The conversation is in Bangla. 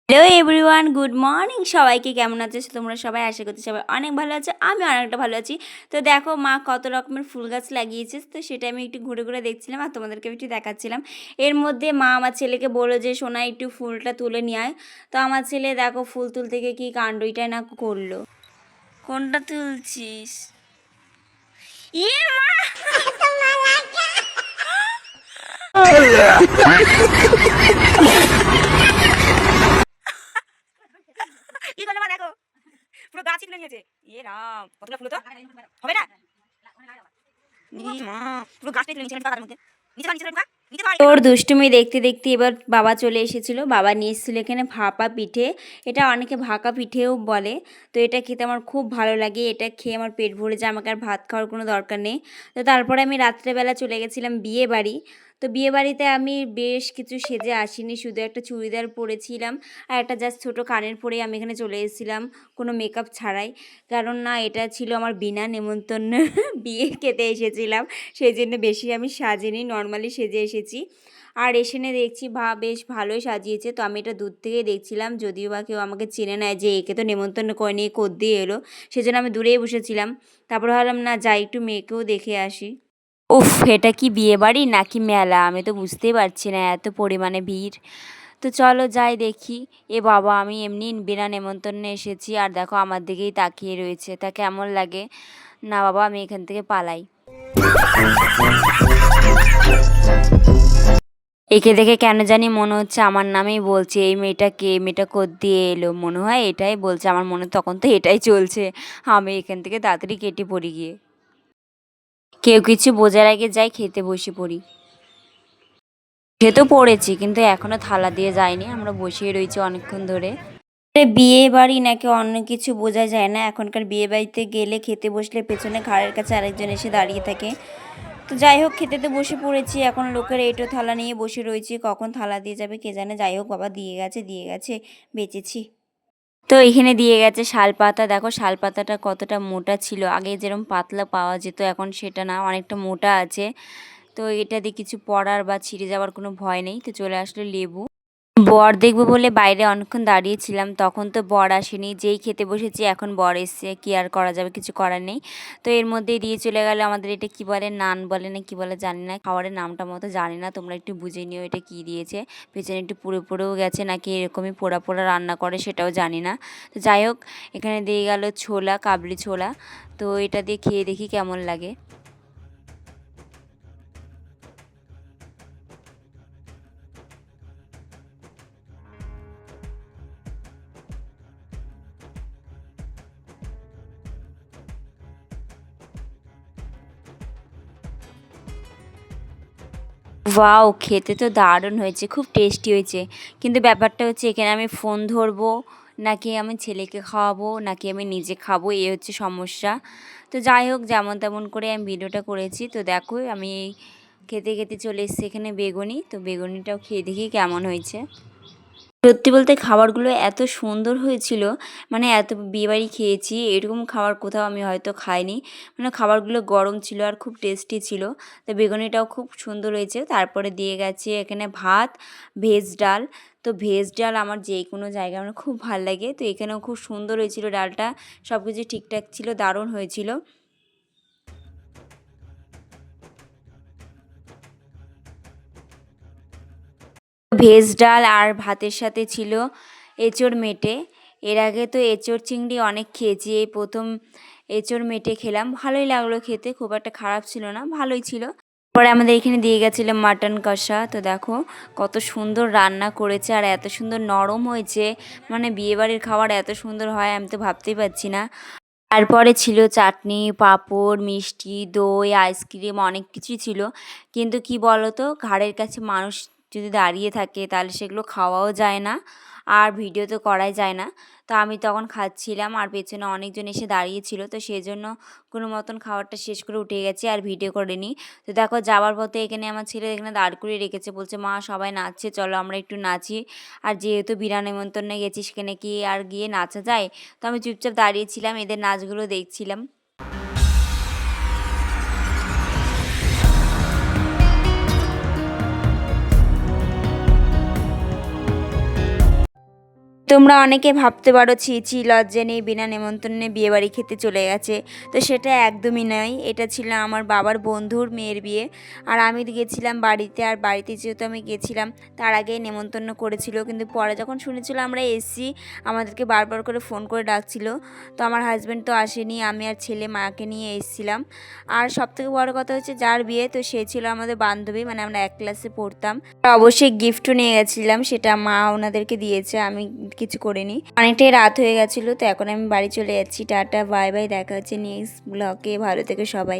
Hello everyone, good morning. সবাইকে কেমন আছো তোমরা? সবাই আশা করছি সবাই অনেক ভালো আছো। আমি অনেকটা ভালো আছি। তো দেখো, মা কত রকমের ফুল গাছ লাগিয়েছে, তো সেটা আমি একটু ঘুরে ঘুরে দেখছিলাম আর তোমাদেরকে একটু দেখাচ্ছিলাম। এর মধ্যে মা আমার ছেলেকে বললো যে সোনা একটু ফুলটা তুলে নিয়ে আয়। তো আমার ছেলে দেখো ফুল তুলতে গিয়ে কী কাণ্ডটাই না করলো। কোনটা তুলছিস? ইয়ে মা! কি করলো মা? দেখো পুরো গাছই তুলে নিয়েছে। ইয়ে রাম, কতগুলো ফুল তো হবে না। পুরো গাছটাই তুলে নিয়েছে পাতার মধ্যে। তোর দুষ্টুমি দেখতে দেখতে এবার বাবা চলে এসেছিল। বাবা নিয়ে এসেছিল এখানে ভাপা পিঠে। এটা অনেকে ভাকা পিঠেও বলে। তো এটা খেতে আমার খুব ভালো লাগে। এটা খেয়ে আমার পেট ভরে যায়, আমাকে আর ভাত খাওয়ার কোনো দরকার নেই। তো তারপরে আমি রাত্রেবেলা চলে গেছিলাম বিয়ে বাড়ি। তো বিয়ে বাড়িতে আমি বেশ কিছু সেজে আসিনি, শুধু একটা চুড়িদার পরেছিলাম আর একটা জাস্ট ছোটো কানের পরেই আমি এখানে চলে এসেছিলাম, কোনো মেকআপ ছাড়াই। কারণ না, এটা ছিল আমার বিনা নেমন্তন্ন বিয়ে খেতে এসেছিলাম, সেই জন্য বেশি আমি সাজিনি, নর্মালি সেজে এসেছি। আর এখানে দেখছি বেশ ভালোই সাজিয়েছে। তো আমি এটা দূর থেকেই দেখছিলাম, যদিও বা কেউ আমাকে চেনে নেয় যে একে তো নেমন্তন্ন করেনি, কোদ দিয়ে এলো, সেজন্য আমি দূরেই বসেছিলাম। তারপরে ভাবলাম না, যাই একটু মেয়েকেও দেখে আসি। উফ, এটা কি বিয়ে বাড়ি নাকি মেলা, আমি তো বুঝতেই পারছি না, এত পরিমাণে ভিড়। তো চলো যাই দেখি। এ বাবা, আমি এমনি বিনা নেমন্তন্নে এসেছি আর দেখো আমার দিকেই তাকিয়ে রয়েছে, তা কেমন লাগে? না বাবা, আমি এখান থেকে পালাই। একে দেখে কেন জানি মনে হচ্ছে আমার নামেই বলছে, এই মেয়েটা কে, মেয়েটা কোথ দিয়ে এলো, মনে হয় এটাই বলছে। আমার মনে তখন তো এটাই চলছে। আমি এখান থেকে তাড়াতাড়ি কেটে পড়ি গিয়ে। কেউ কিছু বোঝার আগে যাই খেতে বসে পড়ি। উঠে তো পড়েছি, কিন্তু এখনো থালা দিয়ে যায়নি, আমরা বসেই রয়েছি অনেকক্ষণ ধরে। বিয়ে বাড়ি নাকি অন্য কিছু বোঝা যায় না। এখনকার বিয়ে বাড়িতে গেলে খেতে বসলে পেছনে ঘাড়ের কাছে আরেকজন এসে দাঁড়িয়ে থাকে। তো যাই হোক, খেতে তো বসে পড়েছি, এখন লোকের এঁটো থালা নিয়ে বসে রয়েছি, কখন থালা দিয়ে যাবে কে জানে। যাই হোক, বাবা দিয়ে গেছে দিয়ে গেছে, বেঁচেছি। তো এখানে দিয়ে গেছে শাল পাতা। দেখো শাল পাতাটা কতটা মোটা ছিল, আগে যেরকম পাতলা পাওয়া যেত এখন সেটা না, অনেকটা মোটা আছে। তো এটা দিয়ে কিছু পড়ার বা ছিঁড়ে যাওয়ার কোনো ভয় নেই। তো চলে আসলো লেবু। বর দেখবো বলে বাইরে অনেকক্ষণ দাঁড়িয়েছিলাম, তখন তো বর আসেনি। যেই খেতে বসেছি এখন বর এসছে, কি আর করা যাবে, কিছু করার নেই। তো এর মধ্যেই দিয়ে চলে গেল আমাদের, এটা কি বলে, নান বলে না কি বলে জানি না, খাবারের নামটা মতো জানি না, তোমরা একটু বুঝে নিও এটা কি দিয়েছে। পেছনে একটু পুড়ে পুড়েও গেছে নাকি এরকমই পোড়া পোড়া রান্না করে সেটাও জানি না। তো যাই হোক, এখানে দিয়ে গেল ছোলা, কাবলি ছোলা। তো এটা দিয়ে খেয়ে দেখি কেমন লাগে। ওয়াও, খেতে তো দারুণ হয়েছে, খুব টেস্টি হয়েছে। কিন্তু ব্যাপারটা হচ্ছে, এখানে আমি ফোন ধরবো নাকি আমি ছেলেকে খাওয়াবো নাকি আমি নিজে খাবো, এই হচ্ছে সমস্যা। তো যাই হোক, যেমন তেমন করে আমি ভিডিওটা করেছি। তো দেখো, আমি খেতে খেতে চলে এসেছি এখানে বেগুনি। তো বেগুনিটাও খেয়ে দেখি কেমন হয়েছে। সত্যি বলতে খাবারগুলো এত সুন্দর হয়েছিল, মানে এত বিয়েবাড়ি খেয়েছি এরকম খাবার কোথাও আমি হয়তো খাইনি। মানে খাবারগুলো গরম ছিল আর খুব টেস্টি ছিল। তো বেগুনিটাও খুব সুন্দর হয়েছে। তারপরে দিয়ে গেছে এখানে ভাত, ভেজ ডাল। তো ভেজ ডাল আমার যে কোনো জায়গায় আমার খুব ভালো লাগে। তো এখানেও খুব সুন্দর হয়েছিল ডালটা, সব কিছু ঠিকঠাক ছিল, দারুণ হয়েছিল। ভেজ ডাল আর ভাতের সাথে ছিল এঁচোড় মেটে। এর আগে তো এঁচোড় চিংড়ি অনেক খেয়েছি, এই প্রথম এঁচোড় মেটে খেলাম, ভালোই লাগলো খেতে, খুব একটা খারাপ ছিল না, ভালোই ছিল। পরে আমাদের এখানে দিয়ে গেছিলো মাটন কষা। তো দেখো কত সুন্দর রান্না করেছে আর এত সুন্দর নরম হয়েছে, মানে বিয়েবাড়ির খাবার এত সুন্দর হয় আমি তো ভাবতেই পারছি না। তারপরে ছিল চাটনি, পাঁপড়, মিষ্টি, দই, আইসক্রিম, অনেক কিছুই ছিল। কিন্তু কি বলো তো, ঘাড়ের কাছে মানুষ যদি দাঁড়িয়ে থাকে তাহলে সেগুলো খাওয়াও যায় না আর ভিডিও তো করাই যায় না। তো আমি তখন খাচ্ছিলাম আর পেছনে অনেকজন এসে দাঁড়িয়েছিল, তো সেই জন্য কোনো মতন খাবারটা শেষ করে উঠে গেছি আর ভিডিও করিনি। তো দেখো, যাওয়ার পথে এখানে আমার ছেলে এখানে দাঁড় করিয়ে রেখেছে, বলছে মা সবাই নাচছে, চলো আমরা একটু নাচি। আর যেহেতু বিনা নেমন্তন্নে গেছি, সেখানে কি আর গিয়ে নাচা যায়? তো আমি চুপচাপ দাঁড়িয়েছিলাম, এদের নাচগুলো দেখছিলাম। তোমরা অনেকে ভাবতে পারো ছি ছি লজ্জা নেই, বিনা নেমন্তন্নে বিয়েবাড়ি খেতে চলে গেছে। তো সেটা একদমই নয়, এটা ছিল আমার বাবার বন্ধুর মেয়ের বিয়ে। আর আমি গেছিলাম বাড়িতে, আর বাড়িতে যেহেতু আমি গেছিলাম তার আগেই নেমন্তন্ন করেছিল, কিন্তু পরে যখন শুনেছিল আমরা এসছি আমাদেরকে বারবার করে ফোন করে ডাকছিল। তো আমার হাজব্যান্ড তো আসেনি, আমি আর ছেলে মাকে নিয়ে এসেছিলাম। আর সবথেকে বড় কথা হচ্ছে যার বিয়ে, তো সে ছিল আমাদের বান্ধবী, মানে আমরা এক ক্লাসে পড়তাম। অবশ্যই গিফটও নিয়ে গেছিলাম, সেটা মা ওনাদেরকে দিয়েছে, আমি কিছু করিনি। অনেকটাই রাত হয়ে গেছিলো, তো এখন আমি বাড়ি চলে যাচ্ছি। টাটা বাই বাই, দেখা হচ্ছে নেক্সট ব্লগে। ভালো থেকো সবাই।